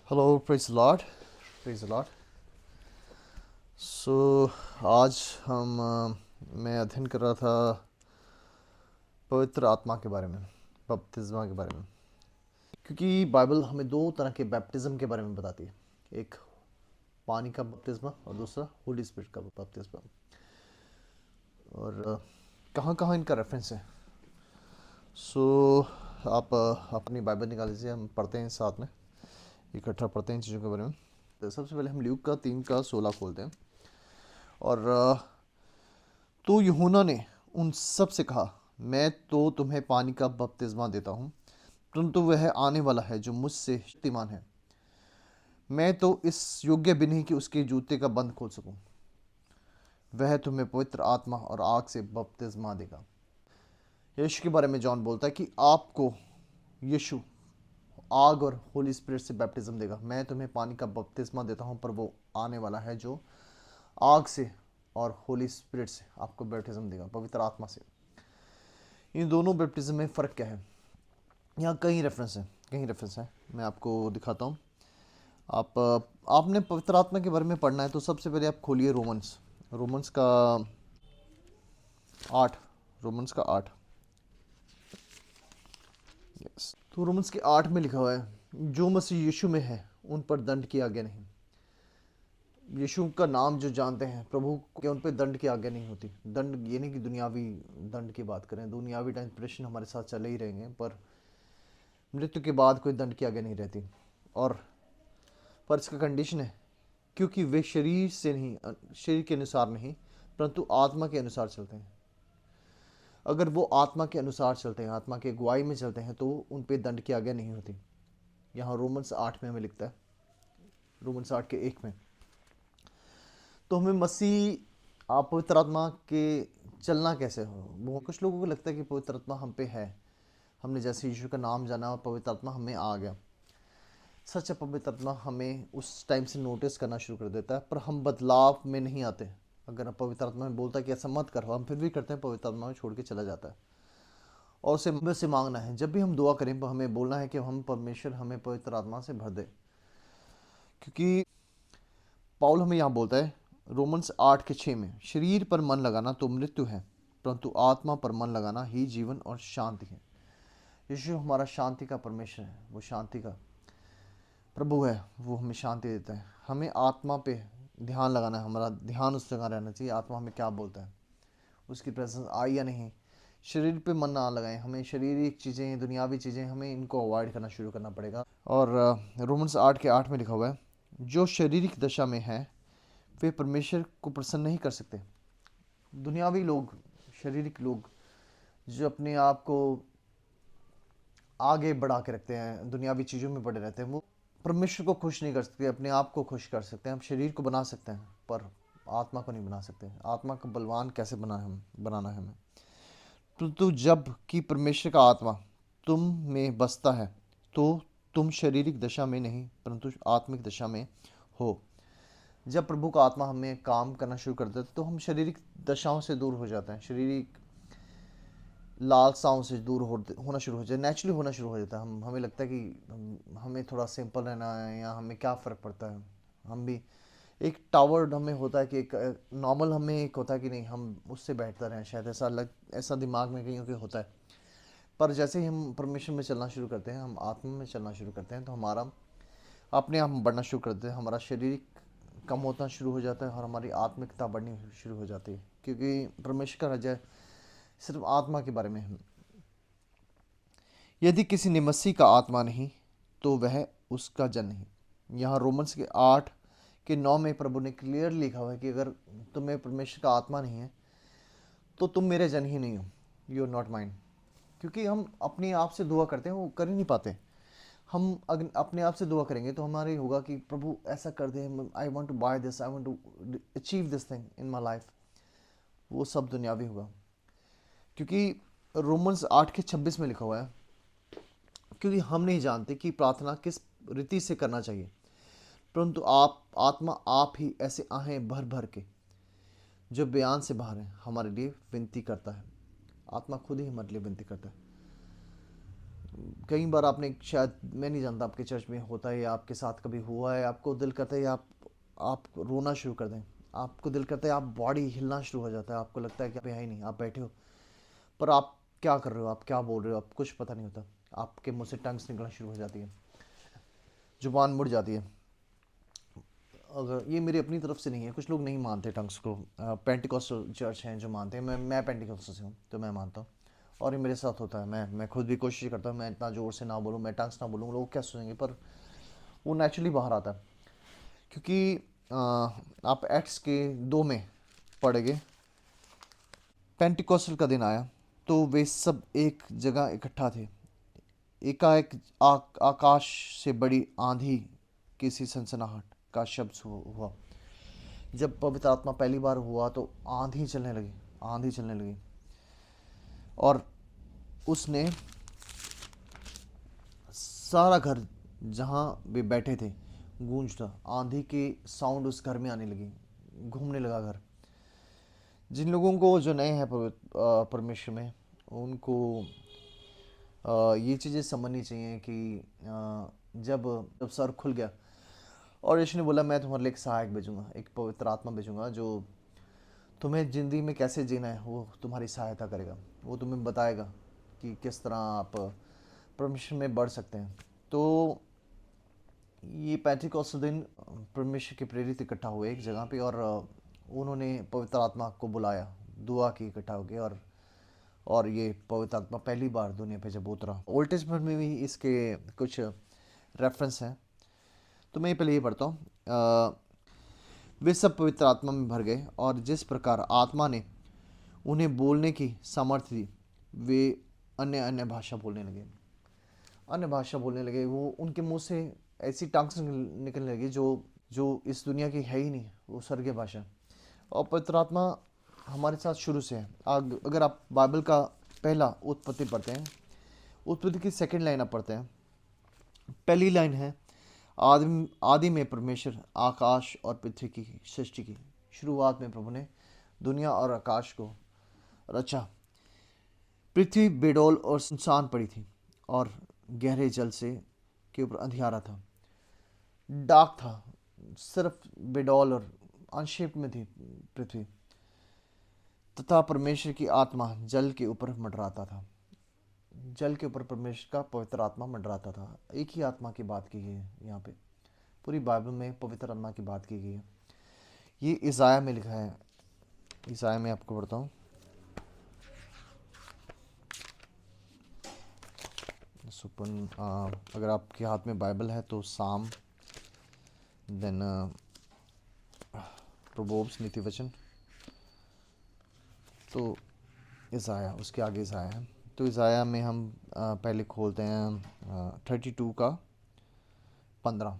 Hello, praise lord. Praise lord. So आज मैं अध्ययन कर रहा था पवित्र आत्मा के बारे में, बपतिस्मा के बारे में। क्योंकि बाइबल हमें दो तरह के बैप्टिज्म के बारे में बताती है। एक पानी का बपतिस्मा और दूसरा होली स्पिरिट का बपतिस्मा। और कहाँ कहाँ इनका रेफरेंस है। सो आप अपनी बाइबल निकाल लीजिए, हम पढ़ते हैं साथ में, इकट्ठा पढ़ते हैं इन चीज़ों के बारे में। तो सबसे पहले हम ल्यूक का 3:16 खोलते हैं। और तो यूहन्ना ने उन सब से कहा, मैं तो तुम्हें पानी का बपतिस्मा देता हूँ, परंतु वह आने वाला है जो मुझसे शक्तिमान है, मैं तो इस योग्य भी नहीं कि उसके जूते का बंद खोल सकूं। वह तुम्हें पवित्र आत्मा और आग से बपतिस्मा देगा। यीशु के बारे में जॉन बोलता है कि आपको यीशु आग और होली स्पिरिट से बैप्टिज्म देगा। मैं तुम्हें पानी का बपतिस्मा देता हूँ, पर वो आने वाला है जो आग से और होली स्पिरिट से आपको बैप्टिज्म देगा, पवित्र आत्मा से। इन दोनों बैप्टिज्म में फ़र्क क्या है? यहाँ कई रेफरेंस है, मैं आपको दिखाता हूँ। आपने पवित्र आत्मा के बारे में पढ़ना है तो सबसे पहले आप खोलिए रोमन्स का 8। रोमन्स का 8। यस, तो रोमन्स के 8 में लिखा हुआ है, जो मसीह यीशु में है उन पर दंड की आज्ञा नहीं। यीशु का नाम जो जानते हैं प्रभु के, उन पर दंड की आज्ञा नहीं होती। दंड ये नहीं कि दुनियावी दंड की बात करें, दुनियावी टेंपरेशन हमारे साथ चले ही रहेंगे, पर मृत्यु के बाद कोई दंड की आज्ञा नहीं रहती। और पर इसका कंडीशन है, क्योंकि वे शरीर से नहीं, शरीर के अनुसार नहीं, परंतु आत्मा के अनुसार चलते हैं। अगर वो आत्मा के अनुसार चलते हैं, आत्मा के अगुवाई में चलते हैं, तो उन पे दंड की आज्ञा नहीं होती। यहाँ रोमन्स 8 में हमें लिखता है, रोमन्स 8 के 1 में। तो हमें मसीह आप पवित्र आत्मा के चलना कैसे हो? वो कुछ लोगों को लगता है कि पवित्र आत्मा हम पे है, हमने जैसे यीशु का नाम जाना और पवित्र आत्मा हमें आ गया। सच है, पवित्र आत्मा हमें उस टाइम से नोटिस करना शुरू कर देता है, पर हम बदलाव में नहीं आते। अगर पवित्र आत्मा में बोलता है कि ऐसा मत करो, हम फिर भी करते हैं, पवित्र आत्मा में छोड़ के चला जाता है। और उसे मांगना है, जब भी हम दुआ करें हमें बोलना है कि हम परमेश्वर हमें पवित्र आत्मा से भर दे। क्योंकि पाउल हमें यहाँ बोलता है रोमन्स 8 के 6 में, शरीर पर मन लगाना तो मृत्यु है, परंतु आत्मा पर मन लगाना ही जीवन और शांति है। यीशु हमारा शांति का परमेश्वर है, वो शांति का प्रभु है, वो हमें शांति देता है। हमें आत्मा पे ध्यान लगाना है, हमारा ध्यान उस जगह रहना चाहिए, आत्मा हमें क्या बोलता है, उसकी प्रेजेंस आई या नहीं। शरीर पे मन ना लगाएं, हमें शारीरिक चीज़ें, दुनियावी चीज़ें, हमें इनको अवॉइड करना शुरू करना पड़ेगा। और रोमन्स 8 के 8 में लिखा हुआ है, जो शारीरिक दशा में है वे परमेश्वर को प्रसन्न नहीं कर सकते। दुनियावी लोग, शारीरिक लोग जो अपने आप को आगे बढ़ा के रखते हैं, दुनियावी चीज़ों में पड़े रहते हैं, वो परमेश्वर को खुश नहीं कर सकते। अपने आप को खुश कर सकते हैं, हम शरीर को बना सकते हैं, पर आत्मा को नहीं बना सकते। आत्मा को बलवान कैसे बनाना है हमें? तो जब कि परमेश्वर का आत्मा तुम में बसता है, तो तुम शारीरिक दशा में नहीं परंतु आत्मिक दशा में हो। जब प्रभु का आत्मा हमें काम करना शुरू कर देता है तो हम शारीरिक दशाओं से दूर हो जाते हैं, शारीरिक लालसाओं से दूर होना शुरू हो जाए, नेचुरली होना शुरू हो जाता है। हमें लगता है कि हमें थोड़ा सिंपल रहना है, या हमें क्या फ़र्क पड़ता है। हम भी एक टावर हमें होता है कि एक नॉर्मल हमें एक होता है कि नहीं, हम उससे बैठता रहें, शायद ऐसा दिमाग में कहीं होता है। पर जैसे ही हम परमेश्वर में चलना शुरू करते हैं, हम आत्मा में चलना शुरू करते हैं, तो हमारा अपने आप बढ़ना शुरू करते हैं, हमारा शरीर कम होना शुरू हो जाता है और हमारी आत्मिकता बढ़नी शुरू हो जाती है। क्योंकि परमेश्वर का राज्य सिर्फ आत्मा के बारे में है। यदि किसी ने मसीह का आत्मा नहीं तो वह उसका जन नहीं। यहाँ रोमन्स के 8 के 9 में प्रभु ने क्लियर लिखा हुआ है कि अगर तुम्हें परमेश्वर का आत्मा नहीं है तो तुम मेरे जन ही नहीं हो, यू आर नॉट माइंड। क्योंकि हम अपने आप से दुआ करते हैं, वो कर ही नहीं पाते। हम अगर अपने आप से दुआ करेंगे तो हमारे होगा कि प्रभु ऐसा कर दे, I want to buy this, I want to achieve this thing in my life, वो सब दुनियावी होगा। क्योंकि रोमन्स 8 के 26 में लिखा हुआ है, क्योंकि हम नहीं जानते कि प्रार्थना किस रीति से करना चाहिए, परंतु आत्मा आप ही ऐसे आहें भर भर के जो बयान से बाहर है हमारे लिए विनती करता है। आत्मा खुद ही हमारे लिए विनती करता है। कई बार आपने शायद, मैं नहीं जानता आपके चर्च में होता है या आपके साथ कभी हुआ है, आपको दिल करता है आप रोना शुरू कर दें, आपको दिल करता है, आप बॉडी हिलना शुरू हो जाता है, आपको लगता है कि आप यहाँ ही नहीं, आप बैठे हो पर आप क्या कर रहे हो, आप क्या बोल रहे हो, आप कुछ पता नहीं होता, आपके मुंह से टंग्स निकलना शुरू हो जाती है, जुबान मुड़ जाती है। अगर ये मेरी अपनी तरफ से नहीं है, कुछ लोग नहीं मानते टंग्स को, पेंटिकॉस्टल चर्च हैं जो मानते हैं, मैं पेंटिकॉस्टल से हूँ तो मैं मानता हूँ, और ये मेरे साथ होता है। मैं खुद भी कोशिश करता हूँ मैं इतना ज़ोर से ना बोलूँ, मैं टंग्स ना बोलूँ, लोग क्या सोचेंगे, पर वो नेचुरली बाहर आता है। क्योंकि आप एक्ट्स के 2 में पढ़ेंगे, पेंटिकॉस्टल का दिन आया तो वे सब एक जगह इकट्ठा थे। एकाएक आकाश से बड़ी आंधी की सी सनसनाहट का शब्द हुआ। जब पवित्र आत्मा पहली बार हुआ तो आंधी चलने लगी, आंधी चलने लगी, और उसने सारा घर जहाँ वे बैठे थे गूंज उठा। आंधी की साउंड उस घर में आने लगी, घूमने लगा घर। जिन लोगों को जो नए हैं परमेश्वर में, उनको ये चीज़ें समझनी चाहिए कि जब जब सर खुल गया और यीशु ने बोला मैं तुम्हारे लिए एक सहायक भेजूंगा, एक पवित्र आत्मा भेजूंगा जो तुम्हें ज़िंदगी में कैसे जीना है वो तुम्हारी सहायता करेगा, वो तुम्हें बताएगा कि किस तरह आप परमेश्वर में बढ़ सकते हैं। तो ये पेंटिकॉस्टल दिन परमेश्वर के प्रेरित इकट्ठा हुए एक जगह पे, और उन्होंने पवित्र आत्मा को बुलाया, दुआ की इकट्ठा हो गए, और ये पवित्र आत्मा पहली बार दुनिया पे जब उतरा। ओल्ड टेस्टमेंट में भी इसके कुछ रेफरेंस हैं, तो मैं पहले ये पढ़ता हूँ। वे सब पवित्र आत्मा में भर गए, और जिस प्रकार आत्मा ने उन्हें बोलने की सामर्थ्य दी, वे अन्य अन्य भाषा बोलने लगे। अन्य भाषा बोलने लगे, वो उनके मुंह से ऐसी टंग्स निकलने लगी जो जो इस दुनिया की है ही नहीं, वो स्वर्गीय भाषा। और पवित्र आत्मा हमारे साथ शुरू से है। अगर आप बाइबल का पहला उत्पत्ति पढ़ते हैं, उत्पत्ति की 2nd लाइन आप पढ़ते हैं, पहली लाइन है आदि आदि में परमेश्वर आकाश और पृथ्वी की सृष्टि की। शुरुआत में प्रभु ने दुनिया और आकाश को रचा। पृथ्वी बेडौल और सुनसान पड़ी थी, और गहरे जल से के ऊपर अंधियारा था, डार्क था, सिर्फ बेडौल और अनशेप्ड में थी पृथ्वी, तथा परमेश्वर की आत्मा जल के ऊपर मंडराता था। जल के ऊपर परमेश्वर का पवित्र आत्मा मंडराता था। एक ही आत्मा की बात की गई है यहाँ पे, पूरी बाइबल में पवित्र आत्मा की बात की गई है। ये इसाया में लिखा है। इसाया में आपको पढ़ता हूँ, सुपन अगर आपके हाथ में बाइबल है तो साम, देन प्रोवर्ब्स नीति वचन, तो इसाया उसके आगे इसाया है। तो इसाया में हम पहले खोलते हैं 32 का 15।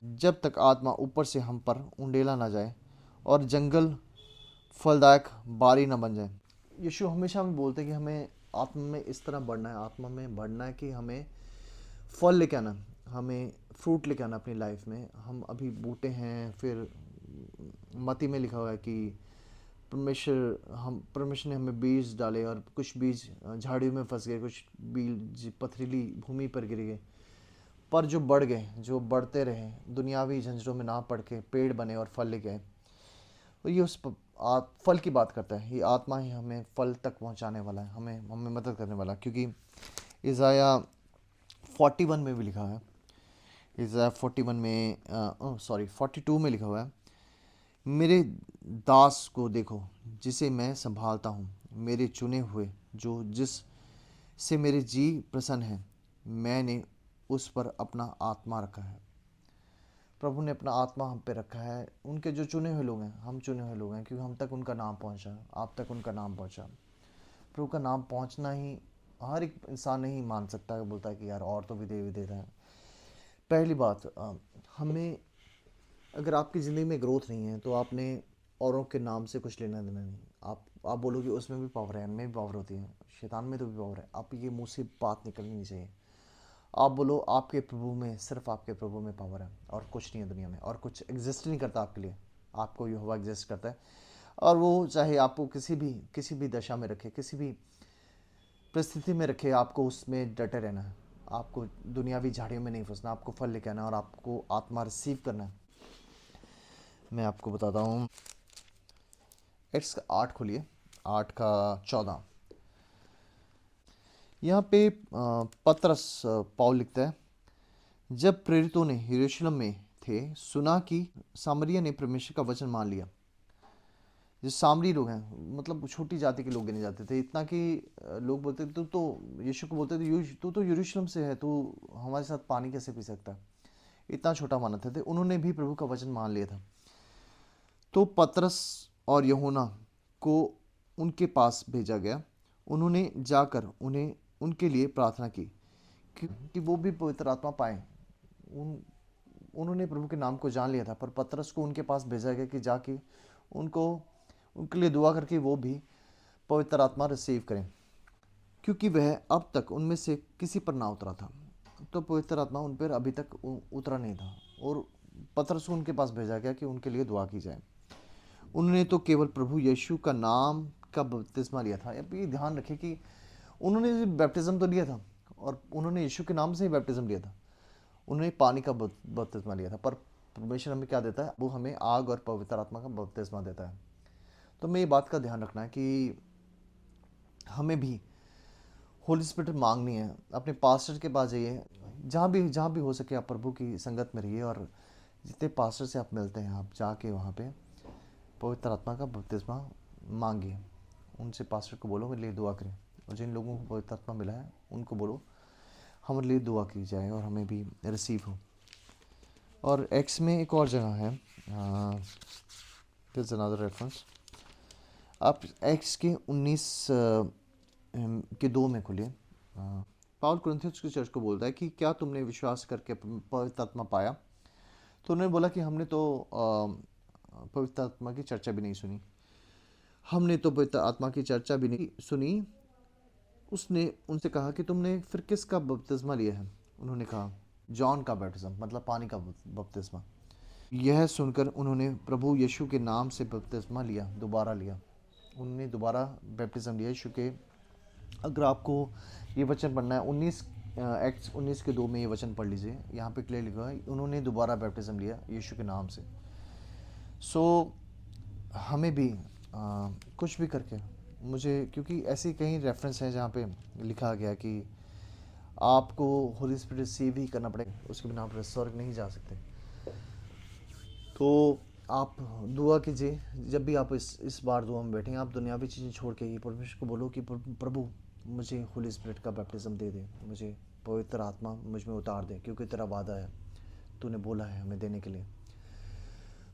जब तक आत्मा ऊपर से हम पर उंडेला ना जाए और जंगल फलदायक बारी ना बन जाए। यीशु हमेशा हमें बोलते हैं कि हमें आत्मा में इस तरह बढ़ना है, आत्मा में बढ़ना है कि हमें फल लेके आना, हमें फ्रूट लेके आना अपनी लाइफ में। हम अभी बूटे हैं, फिर मती में लिखा हुआ है कि परमेश्वर ने हमें बीज डाले, और कुछ बीज झाड़ियों में फंस गए, कुछ बीज पथरीली भूमि पर गिर गए, पर जो बढ़ गए, जो बढ़ते रहे, दुनियावी झंझटों में ना पड़ के पेड़ बने और फल लेके आए। तो ये फल की बात करता है। ये आत्मा ही हमें फल तक पहुंचाने वाला है, हमें हमें मदद करने वाला है। क्योंकि इज़ाया 41 में भी लिखा है, इज़ाया 41 में 42 में लिखा हुआ है, मेरे दास को देखो जिसे मैं संभालता हूँ, मेरे चुने हुए जो जिस से मेरे जी प्रसन्न है, मैंने उस पर अपना आत्मा रखा है। प्रभु ने अपना आत्मा हम पे रखा है। उनके जो चुने हुए लोग हैं, हम चुने हुए लोग हैं, क्योंकि हम तक उनका नाम पहुंचा, आप तक उनका नाम पहुंचा। प्रभु का नाम पहुंचना ही हर एक इंसान नहीं मान सकता है, बोलता है कि यार और तो विधेय विधेय है। पहली बात, हमें, अगर आपकी ज़िंदगी में ग्रोथ नहीं है तो आपने औरों के नाम से कुछ लेना देना नहीं। आप बोलोगे उसमें भी पावर है, इनमें भी पावर होती है, शैतान में तो भी पावर है, आप ये मुँह से बात निकलनी नहीं चाहिए। आप बोलो आपके प्रभु में, सिर्फ आपके प्रभु में पावर है, और कुछ नहीं है दुनिया में, और कुछ एग्जिस्ट नहीं करता आपके लिए। आपको यहोवा एग्जिस्ट करता है, और वो चाहे आपको किसी भी दशा में रखे, किसी भी परिस्थिति में रखे, आपको उसमें डटे रहना है। आपको दुनियावी झाड़ियों में नहीं फंसना, आपको फल लेके आना है और आपको आत्मा रिसीव करना है। मैं आपको बताता हूँ, एक्स का 8 खोलिए, 8 का 14। यहाँ पे पतरस पौल लिखता है, जब प्रेरितों ने यरूशलेम में थे सुना कि सामरिया ने परमेश्वर का वचन मान लिया। जो सामरी लोग हैं, मतलब छोटी जाति के लोग गिने जाते थे, इतना कि लोग बोलते थे, तू तो यीशु को बोलते थे, तू तो यरूशलेम से है, तू हमारे साथ पानी कैसे पी सकता है। इतना छोटा मानते थे, उन्होंने भी प्रभु का वचन मान लिया था। तो पतरस और यूहन्ना को उनके पास भेजा गया। उन्होंने जाकर उन्हें उनके लिए प्रार्थना की कि वो भी पवित्र आत्मा पाए। उन्होंने प्रभु के नाम को जान लिया था, पर पतरस को उनके पास भेजा गया कि जाके उनको उनके लिए दुआ करके वो भी पवित्र आत्मा रिसीव करें, क्योंकि वह अब तक उनमें से किसी पर ना उतरा था। तो पवित्र आत्मा उन पर अभी तक उतरा नहीं था और पतरस को उनके पास भेजा गया कि उनके लिए दुआ की जाए। उन्होंने तो केवल प्रभु यीशु का नाम का बपतिस्मा लिया था। अब ये ध्यान रखें कि उन्होंने बैप्टिज्म तो लिया था और उन्होंने यीशु के नाम से ही बैप्टिज्म लिया था, उन्होंने पानी का बपतिस्मा लिया था, पर परमेश्वर हमें क्या देता है, वो हमें आग और पवित्र आत्मा का बपतिस्मा देता है। तो हमें ये बात का ध्यान रखना है कि हमें भी होली स्पिरिट मांगनी है। अपने पास्टर के पास जाइए, जहाँ भी हो सके आप प्रभु की संगत में रहिए और जितने पास्टर से आप मिलते हैं आप जाके वहाँ पे पवित्र आत्मा का बपतिस्मा मांगिए। उनसे पास्टर को बोलो मेरे लिए दुआ करें, और जिन लोगों को पवित्र आत्मा मिला है उनको बोलो हमारे लिए दुआ की जाए और हमें भी रिसीव हो। और एक्स में एक और जगह है, दिस अनदर रेफरेंस। आप एक्स के 19 के 2 में खुलिए। पाउल कुरिन्थियों की चर्च को बोलता है कि क्या तुमने विश्वास करके पवित्र आत्मा पाया। तो उन्होंने बोला कि हमने तो पवित्र आत्मा की चर्चा भी नहीं सुनी, हमने तो पवित्र आत्मा की चर्चा भी नहीं सुनी। उसने उनसे कहा कि तुमने फिर किसका बपतिस्मा लिया है। उन्होंने कहा जॉन का बपतिस्मा, मतलब पानी का बपतिस्मा। यह सुनकर उन्होंने प्रभु यीशु के नाम से बपतिस्मा लिया, दोबारा लिया। उन्होंने दोबारा बैप्टिज्म लिया यीशु के। अगर आपको ये वचन पढ़ना है 19 एक्ट्स 19 के 2 में ये वचन पढ़ लीजिए, यहाँ पे क्लियर लिखा है उन्होंने दोबारा बैप्टिज्म लिया यीशु के नाम से। सो हमें भी कुछ भी करके, मुझे क्योंकि ऐसी कई रेफरेंस हैं जहाँ पे लिखा गया कि आपको होली स्पिरिट रिसीव ही करना पड़ेगा, उसके बिना आप स्वर्ग नहीं जा सकते। तो आप दुआ कीजिए, जब भी आप इस बार दुआ में बैठेंगे, आप दुनियावी चीज़ें छोड़ के ही परमेश्वर को बोलो कि प्रभु मुझे होली स्पिरिट का बैप्टिज्म दे दे, मुझे पवित्र आत्मा मुझ में उतार दे, क्योंकि तेरा वादा है, तूने बोला है हमें देने के लिए।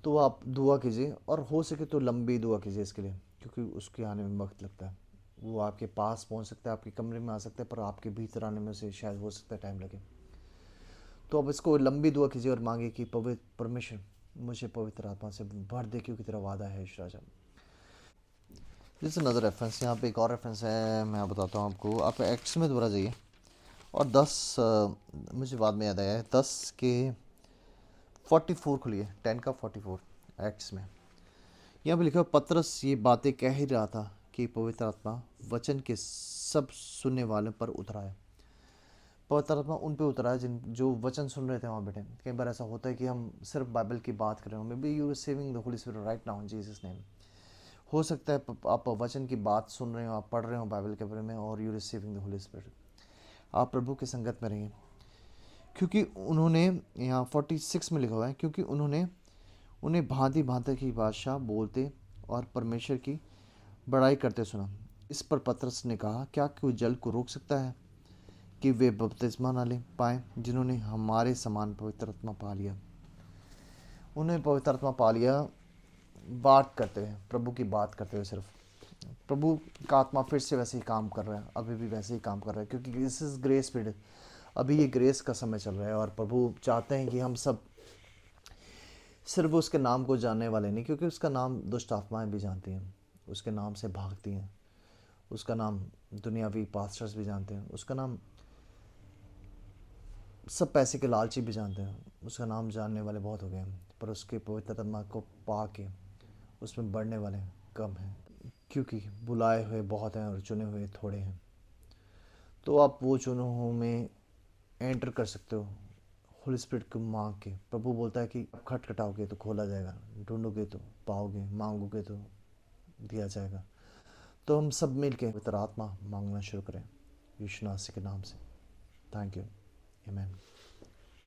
तो आप दुआ कीजिए और हो सके तो लंबी दुआ कीजिए इसके लिए, क्योंकि उसके आने में वक्त लगता है। वो आपके पास पहुंच सकता है, आपके कमरे में आ सकता है, पर आपके भीतर आने में से शायद हो सकता है टाइम लगे। तो अब इसको लंबी दुआ कीजिए और मांगे कि पवित्र परमेश्वर मुझे पवित्र आत्मा से भर दे, क्योंकि तेरा वादा है ईश राजा। जैसे नज़र रेफरेंस, यहाँ पे एक और रेफरेंस है, मैं बताता हूँ आपको। आप एक्ट्स में दोबारा जाइए और 10 मुझे बाद में याद आया है, 10 के 44 खुलिए, 10 का 44 एक्ट्स में। यहाँ पे लिखा है पतरस ये बातें कह ही रहा था कि पवित्र आत्मा वचन के सब सुनने वालों पर उतरा है। पवित्र आत्मा उन पे उतरा है जिन जो वचन सुन रहे थे वहाँ बैठे। कई बार ऐसा होता है कि हम सिर्फ बाइबल की बात कर रहे हो, may be you receiving the Holi spirit right now in Jesus name. हो सकता है आप वचन की बात सुन रहे हो, आप पढ़ रहे हो बाइबल के बारे में, और you receiving the Holi spirit. आप प्रभु की संगत में रहिए, क्योंकि उन्होंने, यहाँ 46 में लिखा हुआ है, क्योंकि उन्होंने उन्हें भांति भांति की भाषा बोलते और परमेश्वर की बड़ाई करते सुना। इस पर पतरस ने कहा, क्या कोई जल को रोक सकता है कि वे बपतिस्मा न ले पाए जिन्होंने हमारे समान पवित्र आत्मा पा लिया। उन्हें पवित्र आत्मा पा लिया बात करते हुए, प्रभु की बात करते हुए। सिर्फ प्रभु का आत्मा फिर से वैसे ही काम कर रहा है, अभी भी वैसे ही काम कर रहा है, क्योंकि दिस इज ग्रेस पीरियड, अभी ये ग्रेस का समय चल रहा है। और प्रभु चाहते हैं कि हम सब सिर्फ उसके नाम को जानने वाले नहीं, क्योंकि उसका नाम दुष्ट आत्माएं भी जानती हैं, उसके नाम से भागती हैं। उसका नाम दुनियावी पास्टर्स भी जानते हैं, उसका नाम सब पैसे के लालची भी जानते हैं। उसका नाम जानने वाले बहुत हो गए हैं, पर उसके पवित्र आत्मा को पा के उसमें बढ़ने वाले कम हैं, क्योंकि बुलाए हुए बहुत हैं और चुने हुए थोड़े हैं। तो आप वो चुनावों में एंटर कर सकते हो होली स्पिरिट को मांग के। प्रभु बोलता है कि आप खटखटाओगे तो खोला जाएगा, ढूंढोगे तो पाओगे, मांगोगे तो दिया जाएगा। तो हम सब मिल के पवित्र आत्मा मांगना शुरू करें यीशु मसीह के नाम से। Thank you. आमीन।